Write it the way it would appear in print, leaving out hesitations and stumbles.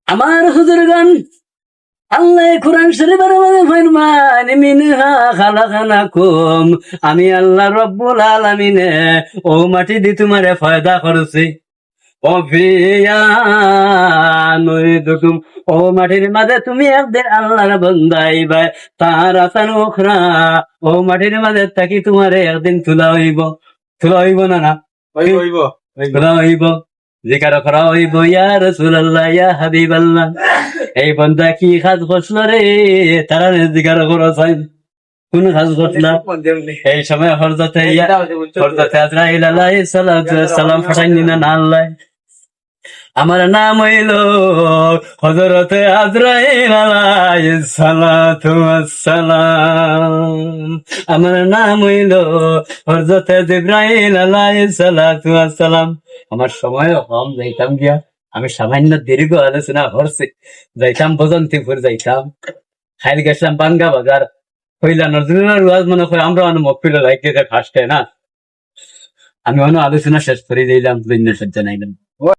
আমার হুজুরগণ, আল্লাহ কোরআন শরীফের মধ্যে ফরমান মিনহা খালাকানাকুম, আমি আল্লাহ রব্বুল আলামিনে ও মাটি দিয়ে তোমারে ফয়দা করছি। ও ফিয়া নুইদুকুম, ও মাটির মাঝে তুমি একদিন আল্লাহর বান্দা হইবা। তার আসান ওখরা, ও মাটির মাঝে থাকি তোমারে একদিন তোলা হইব না না হইব তোলা হইব, জিকার করা হইব ইয়া রাসূলুল্লাহ ইয়া হাবিবাল্লাহ। এই বান্দা কি কাজ করছিল রে, তারা জিকার করা চাই কোন কাজ করছিল? এই সময় হযরতে আজরাইল আলাইহিস সালাম ফাটাইনি না আল্লাহ। আমার নাম হইল হযরতে আজরাইল আলাইহিস সালাতু ওয়াসসালাম। আমার নাম হইল হযরতে জিবরাইল আলাইহিস সালাতু ওয়াসসালাম। আমার সময় কম, যাইতাম গিয়া আমি সামান্য দীর্ঘ আলোচনা করছি। যাইতাম বজন্তিপুর, যাইতাম খাইল, গেছিলাম বাঙ্গা বাজার, হইলা নজরুলের ওয়াজ মনে করে আমরা মকফিল রাইতে ফার্স্টে না। আমি আলোচনা শেষ করে দিলাম, জানাইলাম।